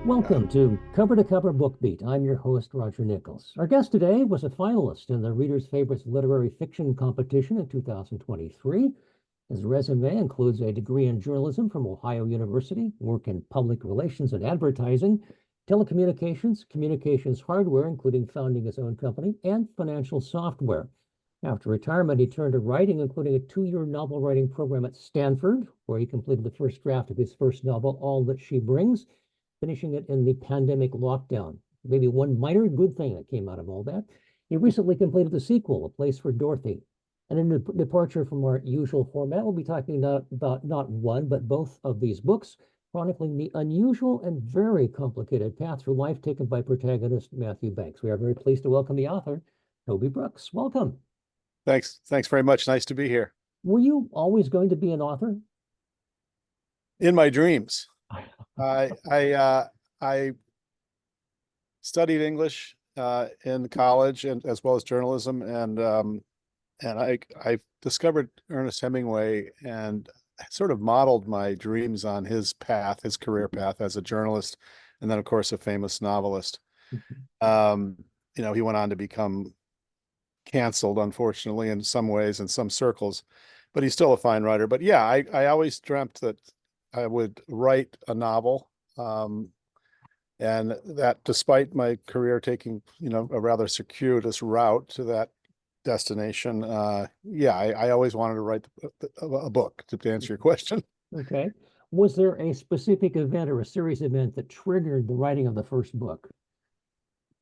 Welcome to Cover Book Beat. I'm your host, Roger Nichols. Our guest today was a finalist in the Reader's Favorites Literary Fiction Competition in 2023. His resume includes a degree in journalism from Ohio University, work in public relations and advertising, telecommunications, communications hardware, including founding his own company, and financial software. After retirement, he turned to writing, including a 2-year novel writing program at Stanford, where he completed the first draft of his first novel, All That She Brings, finishing it in the pandemic lockdown. Maybe one minor good thing that came out of all that. He recently completed the sequel, A Place for Dorothy. And in a departure from our usual format, we'll be talking about not one, but both of these books, chronicling the unusual and very complicated path through life taken by protagonist Matthew Banks. We are very pleased to welcome the author, Toby Brookes. Welcome. Thanks very much. Nice to be here. Were you always going to be an author? In my dreams. I studied English in college and as well as journalism, and I discovered Ernest Hemingway and sort of modeled my dreams on his path, his career path as a journalist, and then of course a famous novelist. He went on to become canceled, unfortunately, in some ways, in some circles, but he's still a fine writer. But yeah, I always dreamt that I would write a novel, and that despite my career taking, a rather circuitous route to that destination, I always wanted to write a book, to answer your question. Okay. Was there a specific event or a series event that triggered the writing of the first book?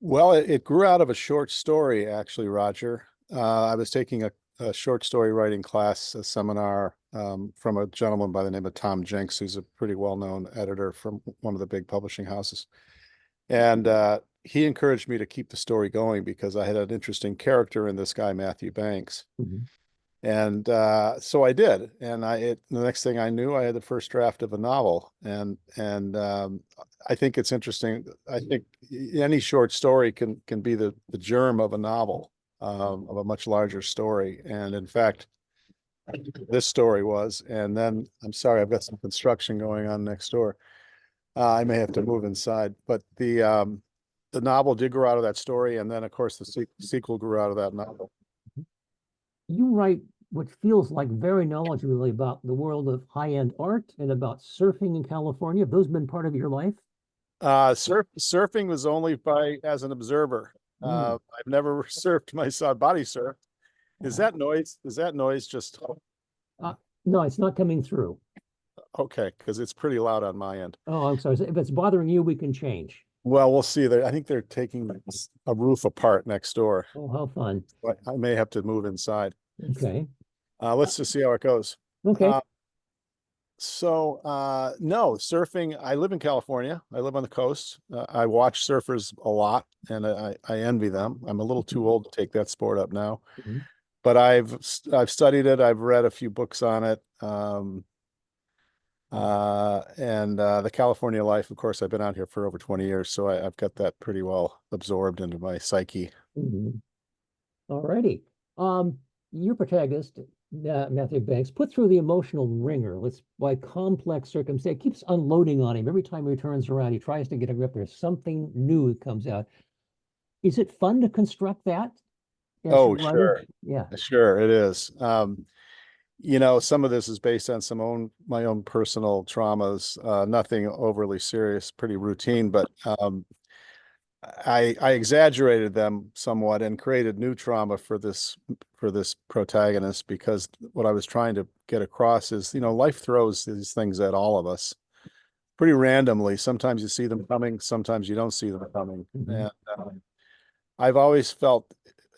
Well, it grew out of a short story, actually, Roger. I was taking a short story writing class, a seminar from a gentleman by the name of Tom Jenks, who's a pretty well-known editor from one of the big publishing houses. And he encouraged me to keep the story going because I had an interesting character in this guy, Matthew Banks. And so I did. And the next thing I knew, I had the first draft of a novel. And I think it's interesting. I think any short story can be the germ of a novel, of a much larger story. And in fact, this story was. And then, I'm sorry, I've got some construction going on next door. I may have to move inside. But the novel did grow out of that story. And then, of course, the sequel grew out of that novel. You write what feels like very knowledgeably about the world of high-end art and about surfing in California. Have those been part of your life? Surfing was only as an observer. I've never surfed myself, body surfed. Is that noise just no, it's not coming through. okay? Because it's pretty loud on my end. Oh, I'm sorry. If it's bothering you, we can change. Well, we'll see. I think they're taking a roof apart next door. Oh, how fun. I may have to move inside. Okay. Let's just see how it goes. Okay. No, surfing. I live in California. I live on the coast. I watch surfers a lot, and I envy them. I'm a little too old to take that sport up now, but I've studied it. I've read a few books on it. And the California life, of course, I've been out here for over 20 years, so I've got that pretty well absorbed into my psyche. All righty. Your protagonist, Matthew Banks, put through the emotional ringer by complex circumstance. It keeps unloading on him. Every time he turns around, he tries to get a grip. There's something new that comes out. Is it fun to construct that? Oh, sure. Yeah. Sure, it is. Some of this is based on my own personal traumas, nothing overly serious, pretty routine, but I exaggerated them somewhat and created new trauma for this protagonist, because what I was trying to get across is, life throws these things at all of us pretty randomly. Sometimes you see them coming, sometimes you don't see them coming. And I've always felt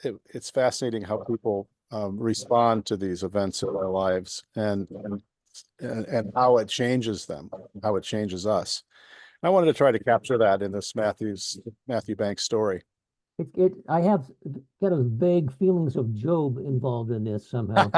it's fascinating how people respond to these events in their lives, and how it changes them, how it changes us. I wanted to try to capture that in this Matthew Banks story. I have kind of vague feelings of Job involved in this somehow.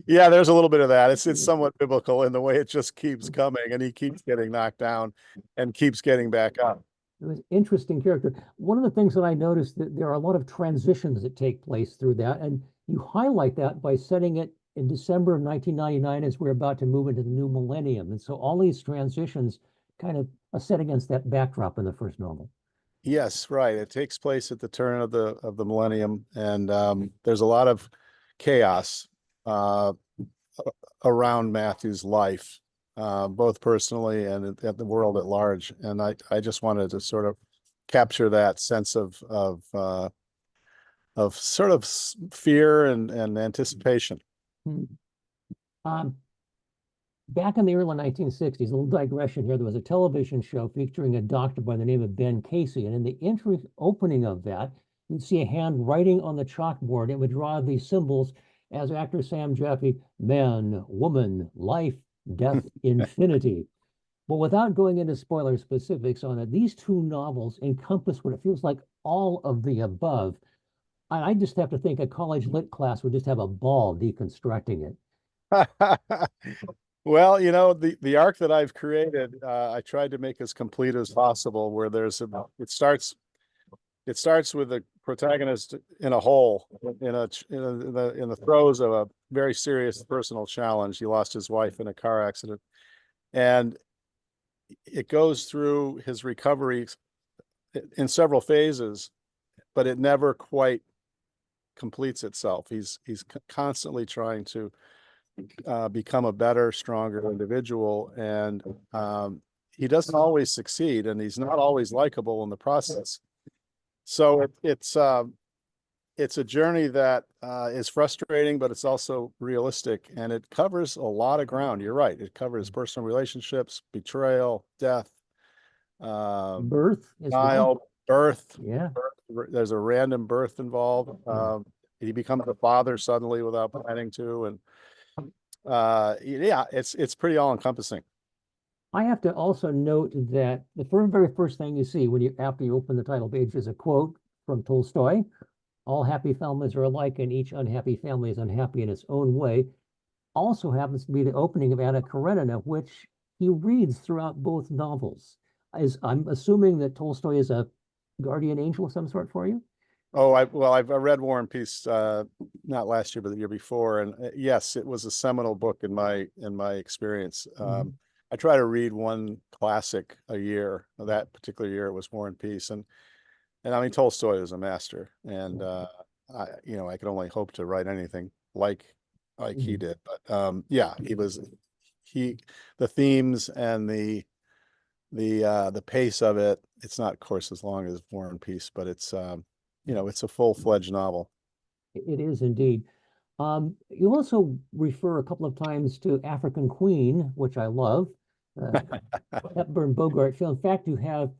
Yeah, there's a little bit of that. It's somewhat biblical in the way it just keeps coming, and he keeps getting knocked down and keeps getting back up. It was an interesting character. One of the things that I noticed, that there are a lot of transitions that take place through that, and you highlight that by setting it in December of 1999 as we're about to move into the new millennium. And so all these transitions kind of set against that backdrop in the first novel. Yes, right. It takes place at the turn of the millennium, and there's a lot of chaos uh, around Matthew's life, both personally and at the world at large. And I just wanted to sort of capture that sense of sort of fear and anticipation. Hmm. Um, Back in the early 1960s, a little digression here, there was a television show featuring a doctor by the name of Ben Casey. And in the intro opening of that, you'd see a hand writing on the chalkboard. It would draw these symbols as actor Sam Jeffy, man, woman, life, death, infinity. But without going into spoiler specifics on it, these two novels encompass what it feels like all of the above. I just have to think a college lit class would just have a ball deconstructing it. Well, the arc that I've created, I tried to make as complete as possible, where it starts with the protagonist in a hole, in the throes of a very serious personal challenge. He lost his wife in a car accident, and it goes through his recovery in several phases, but it never quite completes itself. He's constantly trying to become a better, stronger individual, and he doesn't always succeed, and he's not always likable in the process. So it's a journey that is frustrating, but it's also realistic, and it covers a lot of ground. You're right. It covers personal relationships, betrayal, death, Birth as well. denial, birth. Yeah. There's a random birth involved. He becomes a father suddenly without planning to, and yeah, it's pretty all encompassing. I have to also note that the very first thing you see when you after you open the title page is a quote from Tolstoy. All happy families are alike, and each unhappy family is unhappy in its own way. Also happens to be the opening of Anna Karenina, which he reads throughout both novels. I'm assuming that Tolstoy is a guardian angel of some sort for you. Oh, I've read War and Peace, not last year, but the year before, and yes, it was a seminal book in my experience. Mhm. I try to read one classic a year. That particular year, it was War and Peace, and I mean Tolstoy was a master, and I could only hope to write anything like he Mhm. did. But yeah, he the themes and the pace of it. It's not, of course, as long as War and Peace, but it's a full-fledged novel. It is indeed. You also refer a couple of times to African Queen, which I love. Uh, Hepburn Bogart film. In fact, you have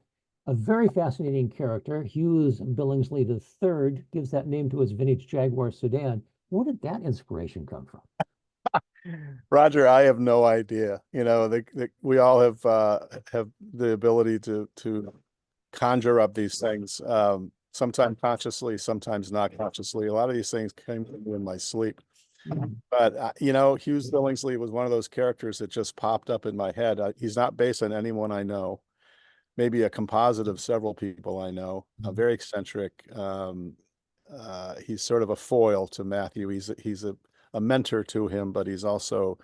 a very fascinating character. Hughes Billingsley III gives that name to his vintage Jaguar sedan. Where did that inspiration come from? Roger, I have no idea. We all have the ability to conjure up these things, sometimes consciously, sometimes not consciously. A lot of these things came to me in my sleep. Mhm. But Hughes Billingsley was one of those characters that just popped up in my head. He's not based on anyone I know. Maybe a composite of several people I know. Very eccentric. He's sort of a foil to Matthew. He's a mentor to him, but he's also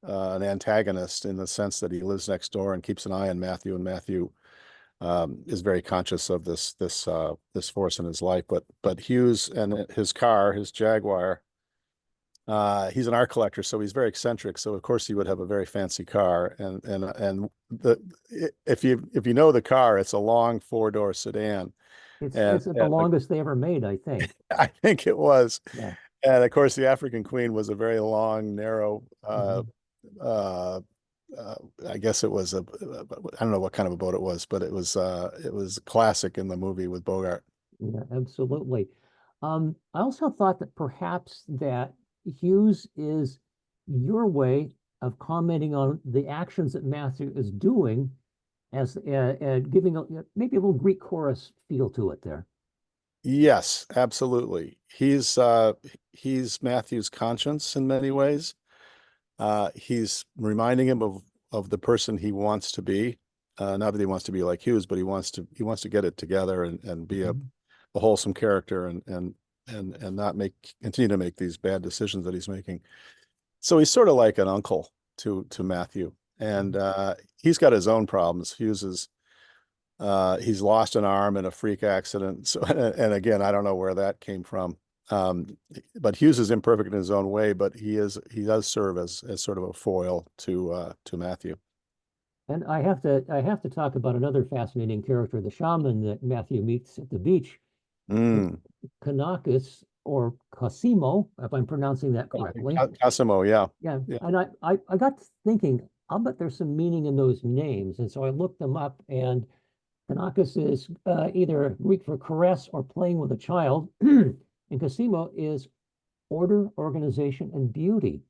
an antagonist in the sense that he lives next door and keeps an eye on Matthew, and Matthew is very conscious of this force in his life. But Hughes and his car, his Jaguar, he's an art collector, so he's very eccentric. So of course he would have a very fancy car, and if you know the car, it's a long four-door sedan, and, It's the and longest they ever made, I think. I think it was. Yeah. And of course, the African Queen was a very long, narrow. Mhm. Uh, uh, I guess it was I don't know what kind of a boat it was, but it was classic in the movie with Bogart. Yeah, absolutely. I also thought that perhaps that Hughes is your way of commenting on the actions that Matthew is doing as giving maybe a little Greek chorus feel to it there. Yes, absolutely. He's Matthew's conscience in many ways. He's reminding him of the person he wants to be. Not that he wants to be like Hughes, but he wants to get it together and be Mhm. a wholesome character and not continue to make these bad decisions that he's making. So he's sort of like an uncle to Matthew, and he's got his own problems. He's lost an arm in a freak accident. So, and again, I don't know where that came from. But Hughes is imperfect in his own way, but he does serve as sort of a foil to Matthew. And I have to talk about another fascinating character, the shaman that Matthew meets at the beach, Mm. Kanakis or Cosimo, if I'm pronouncing that correctly. Cosimo, yeah. Yeah, Yeah. and I got thinking, I'll bet there's some meaning in those names, and so I looked them up, and Kanakis is either Greek for caress or playing with a child, and Cosimo is order, organization, and beauty.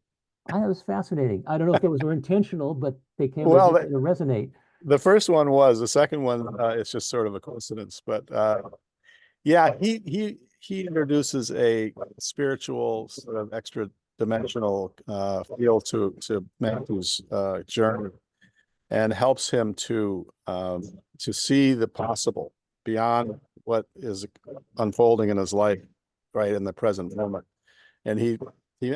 I thought it was fascinating. I don't know if those were intentional, but they Well, just seem to resonate. the first one was. The second one, it's just sort of a coincidence. But yeah, he introduces a spiritual sort of extra dimensional feel to Matthew's journey, and helps him to see the possible beyond what is unfolding in his life right in the present moment. And he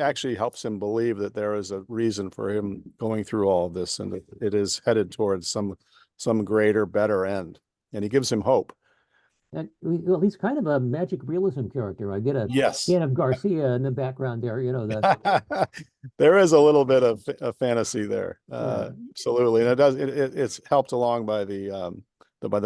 actually helps him believe that there is a reason for him going through all of this, and that it is headed towards some greater, better end. And he gives him hope. And well, he's kind of a magic realism character. I get a Yes. can of Garcia in the background there. There is a little bit of fantasy there. Yeah, Absolutely. And it's helped along by the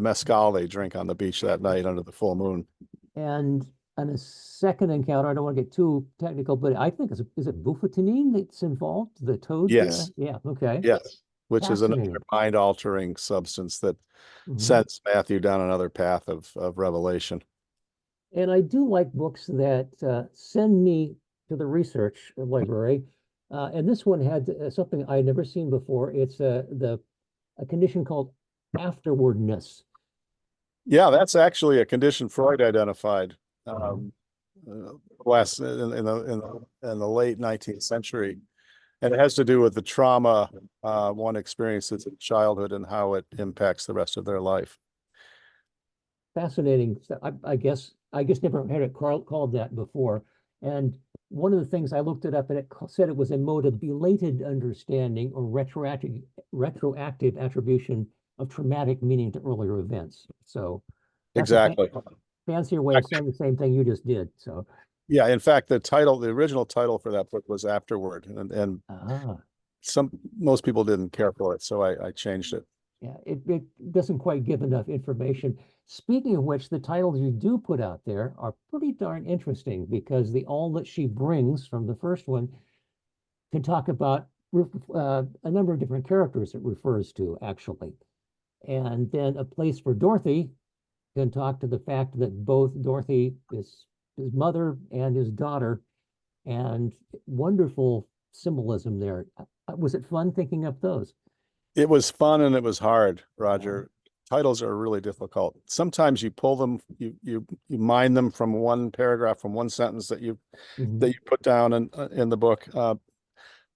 mezcal they drink on the beach that night under the full moon. and a second encounter. I don't want to get too technical, but I think is it bufotenine that's involved? The toad? Yes. Yeah. Okay. Yes. Which is another Fascinating. mind altering substance that Mhm. sends Matthew down another path of revelation. And I do like books that send me to the research library. And this one had something I'd never seen before. It's the a condition called afterwardness. Yeah, that's actually a condition Freud identified Mhm. um, last in the late 19th century. And it has to do with the trauma one experiences in childhood and how it impacts the rest of their life. Fascinating. I guess never heard it called that before. And one of the things I looked it up and it said it was a mode of belated understanding or retroactive attribution of traumatic meaning to earlier events. So that's a Exactly. fancier way of saying the same thing you just did. So Yeah, in fact, the original title for that book was Afterward, and ah, most people didn't care for it, so I changed it. yeah, it doesn't quite give enough information. Speaking of which, the titles you do put out there are pretty darn interesting because the all that she brings from the first one can talk about a number of different characters it refers to, actually. And then a place for Dorothy can talk to the fact that both Dorothy is his mother and his daughter, and wonderful symbolism there. Was it fun thinking up those? It was fun and it was hard, Uh, Roger. Titles are really difficult. Sometimes you pull them, you mine them from one paragraph, from one sentence that mhm. you put down in the book.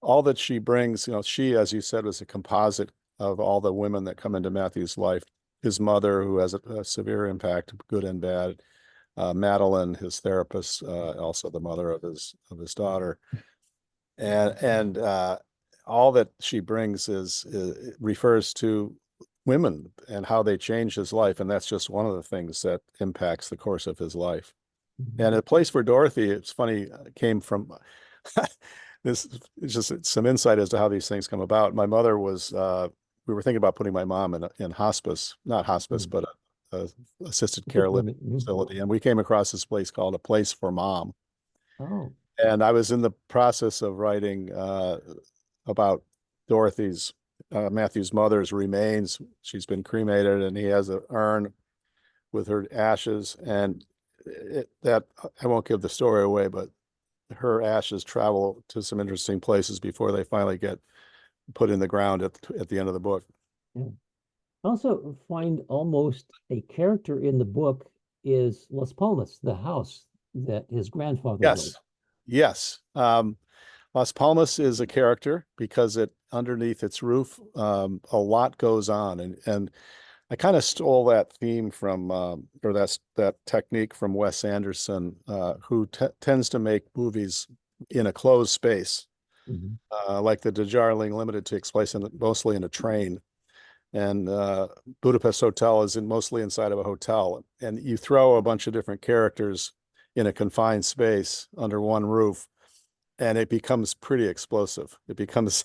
All that she brings, she, as you said, was a composite of all the women that come into Matthew's life. His mother, who has a severe impact, good and bad. Madeline, his therapist, also the mother of his daughter, and all that she brings is refers to women and how they changed his life, and that's just one of the things that impacts the course of his life. Mhm. And a place for Dorothy, it's funny, came from this. It's just some insight as to how these things come about. My mother was. We were thinking about putting my mom in hospice, not hospice, Mhm. but a assisted care Assisted living living. Mhm. facility, and we came across this place called A Place for Mom. Oh, And I was in the process of writing about Dorothy's Matthew's mother's remains. She's been cremated, and he has an urn with her ashes. And that I won't give the story away, but her ashes travel to some interesting places before they finally get put in the ground at the end of the book. yeah. Also, find almost a character in the book is Las Palmas, the house that his grandfather built. Yes, yes. Las Palmas is a character because it underneath its roof, a lot goes on, and I kind of stole that theme from or that technique from Wes Anderson, who tends to make movies in a closed space. Mhm. like the Darjeeling Limited takes place mostly in a train, and Budapest Hotel is mostly inside of a hotel, and you throw a bunch of different characters in a confined space under one roof, and it becomes pretty explosive. It becomes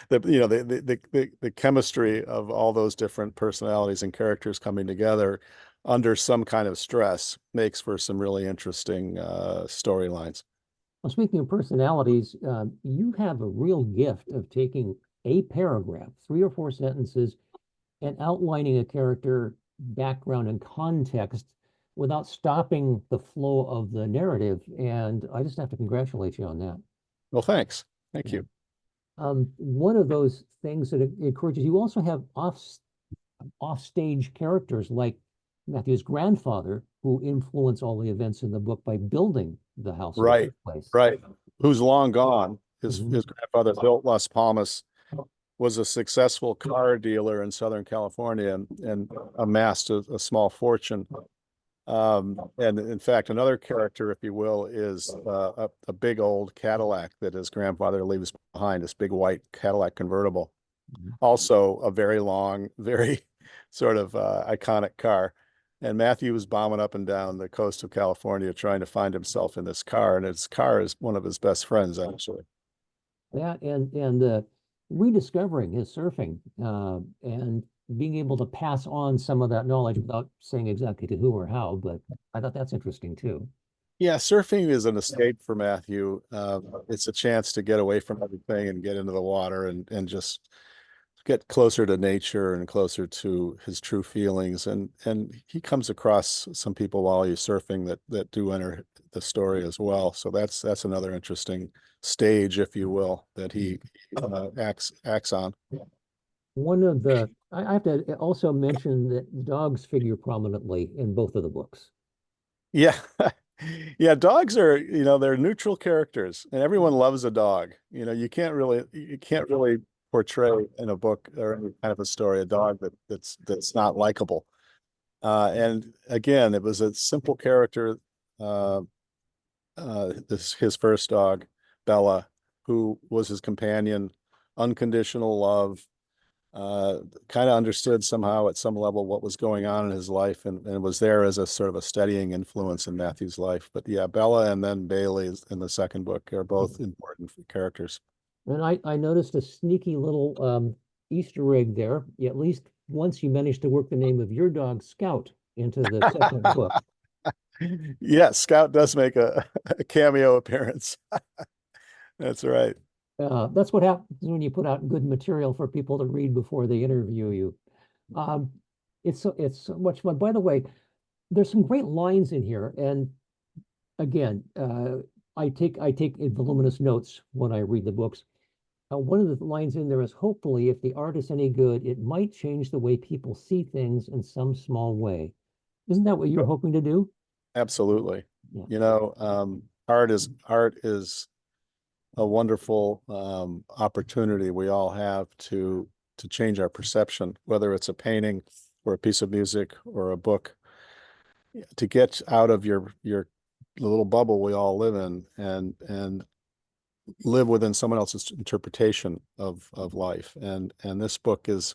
the chemistry of all those different personalities and characters coming together under some kind of stress makes for some really interesting storylines. Well, speaking of personalities, you have a real gift of taking a paragraph, 3 or 4 sentences, and outlining a character background and context without stopping the flow of the narrative. And I just have to congratulate you on that. Well, thanks. Thank Yeah. you. One of those things that encourages you also have offstage characters like Matthew's grandfather, who influence all the events in the book by building the house in the Right, first place. right. Who's long gone. Mhm. His grandfather built Las Palmas, was a successful car dealer in Southern California, and amassed a small fortune. And in fact, another character, if you will, is a big old Cadillac that his grandfather leaves behind, this big white Cadillac convertible. Mhm. Also a very long, very sort of iconic car. And Matthew was bombing up and down the coast of California trying to find himself in this car. And his car is one of his best friends, actually. That and rediscovering his surfing and being able to pass on some of that knowledge without saying exactly to who or how, but I thought that's interesting too. Yeah, surfing is an escape for Matthew. It's a chance to get away from everything and get into the water and just get closer to nature and closer to his true feelings. And he comes across some people while he's surfing that do enter the story as well. So that's another interesting stage, if you will, that he acts on. One of the I have to also mention that dogs figure prominently in both of the books. Yeah. Yeah, dogs are, they're neutral characters and everyone loves a dog. You can't really portray in a book or any kind of a story a dog that's not likable. And again, it was a simple character, uh, his first dog, Bella, who was his companion, unconditional love, uh, kind of understood somehow at some level what was going on in his life, and was there as a sort of a steadying influence in Matthew's life. But yeah, Bella and then Bailey in the second book are both important characters. And I noticed a sneaky little Easter egg there. At least once you managed to work the name of your dog, Scout, into the second book. Yes, Scout does make a cameo appearance. That's right. That's what happens when you put out good material for people to read before they interview you. Um, it's so much fun. By the way, there's some great lines in here, and again, I take voluminous notes when I read the books. One of the lines in there is, hopefully, if the art is any good, it might change the way people see things in some small way. Isn't that what you're hoping to do? Absolutely. Yeah. Art is a wonderful opportunity we all have to change our perception, whether it's a painting or a piece of music or a book, to get out of your little bubble we all live in and live within someone else's interpretation of life. And this book is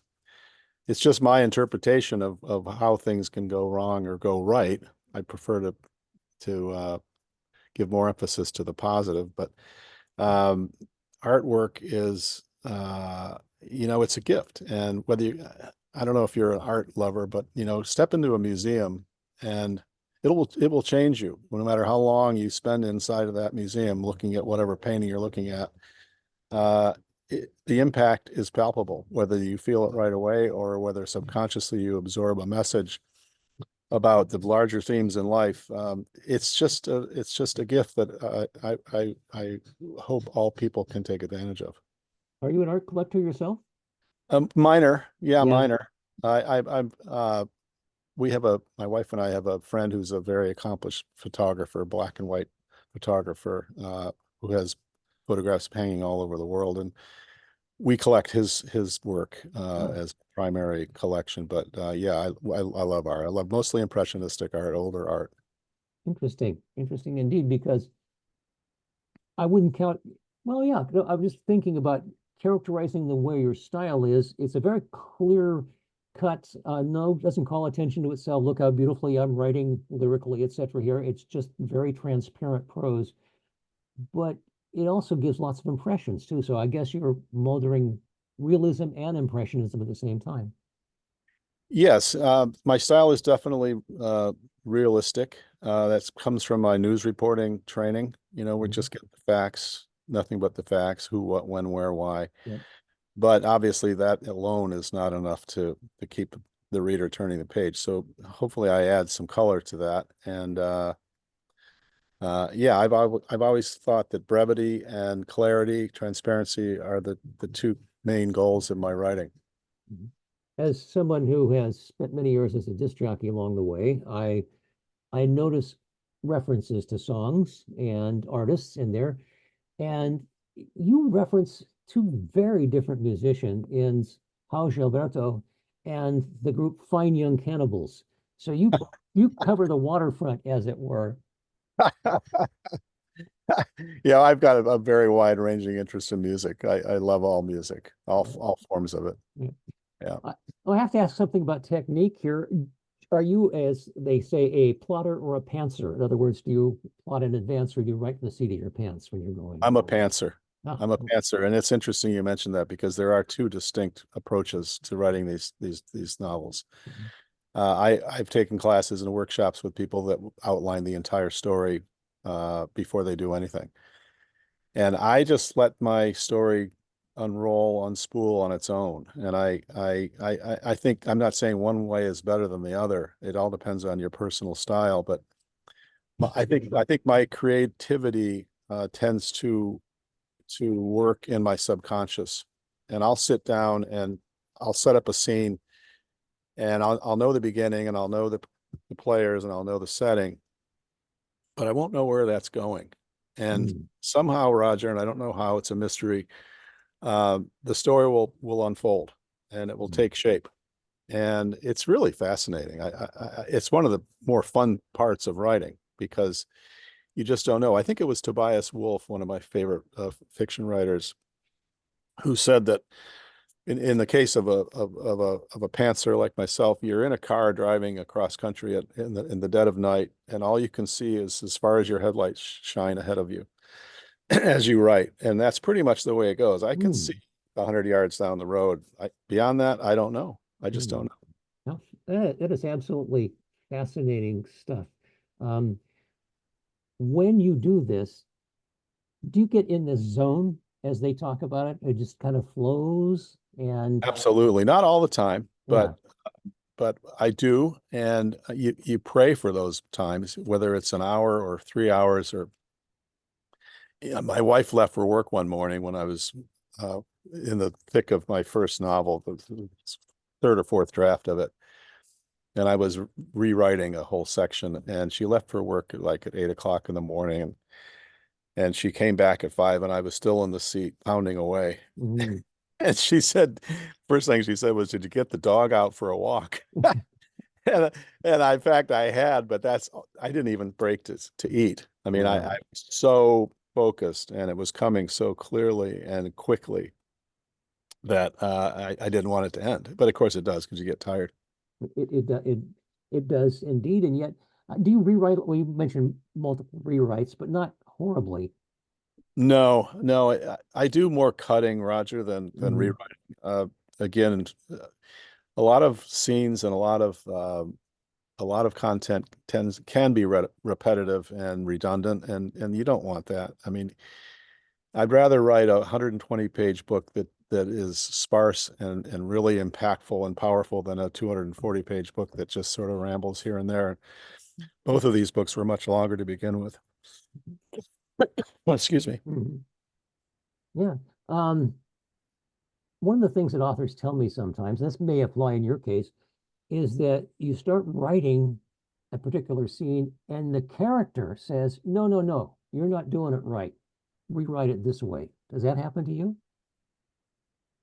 it's just my interpretation of how things can go wrong or go right. I prefer to give more emphasis to the positive, but um, artwork is it's a gift. And whether I don't know if you're an art lover, but step into a museum and it will change you no matter how long you spend inside of that museum looking at whatever painting you're looking at. uh, the impact is palpable, whether you feel it right away or whether subconsciously you absorb a message about the larger themes in life. It's just a gift that I hope all people can take advantage of. Are you an art collector yourself? Minor, yeah, Yeah. minor. I'm we have my wife and I have a friend who's a very accomplished photographer, black and white photographer, who has photographs hanging all over the world, and we collect his work Oh, as primary collection. But yeah, I love art. I love mostly impressionistic art, older art. interesting. Interesting indeed, because I wouldn't count. Well, yeah, no, I'm just thinking about characterizing the way your style is. It's a very clear cut, no, doesn't call attention to itself. Look how beautifully I'm writing lyrically, etc. here. It's just very transparent prose, but it also gives lots of impressions too. So I guess you're moldering realism and impressionism at the same time. Yes, my style is definitely realistic. That comes from my news reporting training. We Mhm. just get the facts, nothing but the facts, who, what, when, where, why. Yep. But obviously that alone is not enough to keep the reader turning the page. So hopefully I add some color to that. And yeah, I've always thought that brevity and clarity, transparency are the two main goals of my writing. Mhm. As someone who has spent many years as a disc jockey along the way, I notice references to songs and artists in there, and you reference two very different musicians in House Gilberto and the group Fine Young Cannibals. So you cover the waterfront, as it were. Yeah, I've got a very wide-ranging interest in music. I love all music, Yeah. all forms of it. Yeah. Yeah. I, I have to ask something about technique here. Are you, as they say, a plotter or a pantser? In other words, do you plot in advance or do you write in the seat of your pants when you're going? I'm a pantser. Ah, I'm a pantser, and it's interesting you mentioned that because there are two distinct approaches to writing these novels. I've taken classes and workshops with people that outline the entire story before they do anything. And I just let my story unroll, unspool on its own. And I think I'm not saying one way is better than the other. It all depends on your personal style. But I think my creativity tends to work in my subconscious. And I'll sit down and I'll set up a scene, and I'll know the beginning, and I'll know the players, and I'll know the setting, but I won't know where that's going. And mm, somehow, Roger, and I don't know how, it's a mystery, the story will unfold and it will mm, take shape. And it's really fascinating. It's one of the more fun parts of writing because you just don't know. I think it was Tobias Wolff, one of my favorite fiction writers, who said that in the case of a pantser like myself, you're in a car driving across country in the dead of night, and all you can see is as far as your headlights shine ahead of you as you write. And that's pretty much the way it goes. I can see mm, 100 yards down the road. Beyond that, I don't know. I just mm. don't know. Now, that is absolutely fascinating stuff. Um, when you do this, do you get in this zone as they talk about it? It just kind of flows and Absolutely. Not all the time, yeah. but I do. And you pray for those times, whether it's an hour or 3 hours or yeah, my wife left for work one morning when I was uh, in the thick of my first novel, the third or fourth draft of it. And I was rewriting a whole section, and she left for work like at 8 o'clock in the morning, and she came back at 5, and I was still in the seat pounding away. Mm. And she said, first thing she said was, "Did you get the dog out for a walk?" And in fact I had, but I didn't even break to eat. I mean, I Wow. was so focused, and it was coming so clearly and quickly that I didn't want it to end. But of course it does because you get tired. It does indeed. And yet, do you rewrite? Well, you mentioned multiple rewrites, but not horribly. No, no, I do more cutting, Roger, than Hmm. rewriting. Again, a lot of scenes and a lot of content can be repetitive and redundant, and you don't want that. I mean, I'd rather write a 120-page book that is sparse and really impactful and powerful than a 240-page book that just sort of rambles here and there. Both of these books were much longer to begin with. Well, excuse me. Hmm. Yeah. Um, one of the things that authors tell me sometimes, and this may apply in your case, is that you start writing a particular scene and the character says, no, no, no, you're not doing it right. Rewrite it this way. Does that happen to you?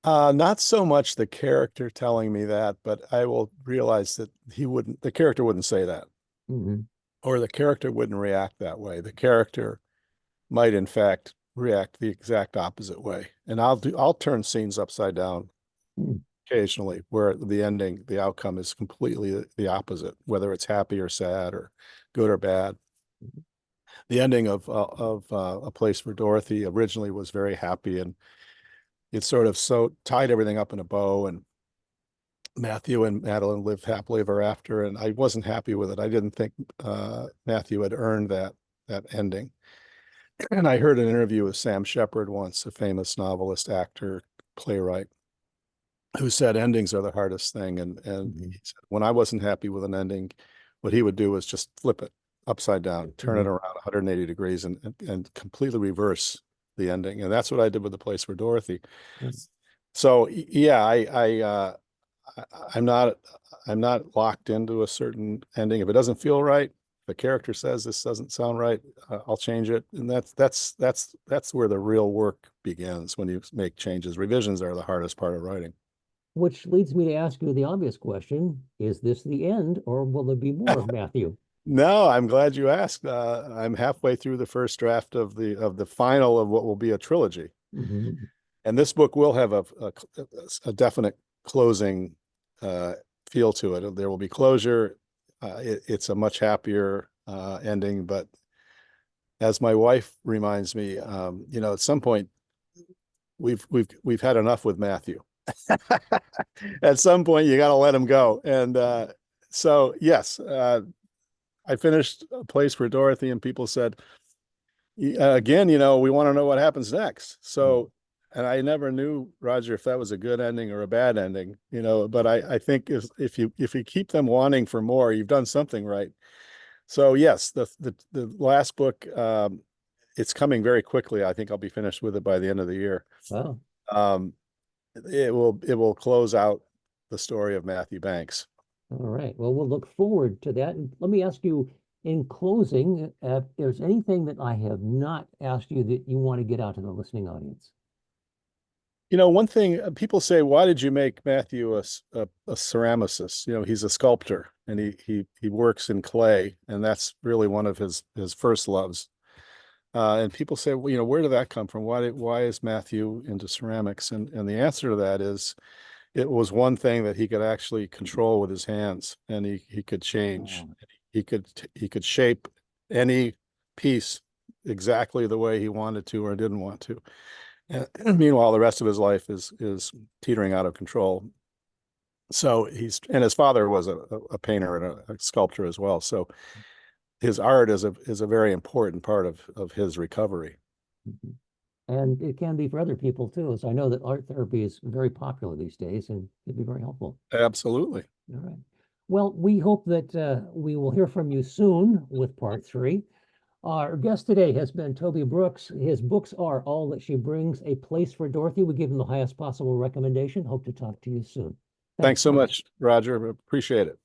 Not so much the character telling me that, but I will realize that the character wouldn't say that, Hmm. or the character wouldn't react that way. The character might, in fact, react the exact opposite way. And I'll turn scenes upside down Hmm. occasionally where the ending, the outcome is completely the opposite, whether it's happy or sad or good or bad. The ending of A Place for Dorothy originally was very happy, and it sort of so tied everything up in a bow, and Matthew and Madeline lived happily ever after. And I wasn't happy with it. I didn't think Matthew had earned that ending. And I heard an interview with Sam Shepard once, a famous novelist, actor, playwright, who said endings are the hardest thing. And Mhm. he said, when I wasn't happy with an ending, what he would do was just flip it upside down, turn it Mhm. around 180 degrees, and completely reverse the ending. And that's what I did with The Place for Dorothy. So yeah, I- I'm not I'm not locked into a certain ending. If it doesn't feel right, the character says this doesn't sound right, I'll change it. And that's where the real work begins, when you make changes. Revisions are the hardest part of writing. Which leads me to ask you the obvious question: is this the end, or will there be more, Matthew? No, I'm glad you asked. I'm halfway through the first draft of the final of what will be a trilogy. Mhm. And this book will have a definite closing uh, feel to it. There will be closure. It's a much happier ending. But as my wife reminds me, at some point we've had enough with Matthew. At some point, you got to let him go. And so, yes, I finished A Place for Dorothy, and people said, again, we want to know what happens next. Mm. So, and I never knew, Roger, if that was a good ending or a bad ending, but I think if you keep them wanting for more, you've done something right. So yes, the last book, it's coming very quickly. I think I'll be finished with it by the end of the year. Wow. Um, it will close out the story of Matthew Banks. All right. Well, we'll look forward to that. And let me ask you, in closing, if there's anything that I have not asked you that you want to get out to the listening audience. One thing people say, why did you make Matthew a ceramicist? He's a sculptor, and he works in clay, and that's really one of his first loves. And people say, well, where did that come from? Why is Matthew into ceramics? And the answer to that is, it was one thing that he could actually control with his hands, and he could change. Oh, He could shape any piece exactly the way he wanted to or didn't want to. And meanwhile, the rest of his life is teetering out of control. So and his father was a painter and a sculptor as well. So his art is a very important part of his recovery. mhm. And it can be for other people too. So I know that art therapy is very popular these days and can be very helpful. Absolutely. All right. Well, we hope that we will hear from you soon with part three. Our guest today has been Toby Brookes. His books are All That She Brings, A Place for Dorothy. We give him the highest possible recommendation. Hope to talk to you soon. Thanks Thanks. so much, Roger. Appreciate it.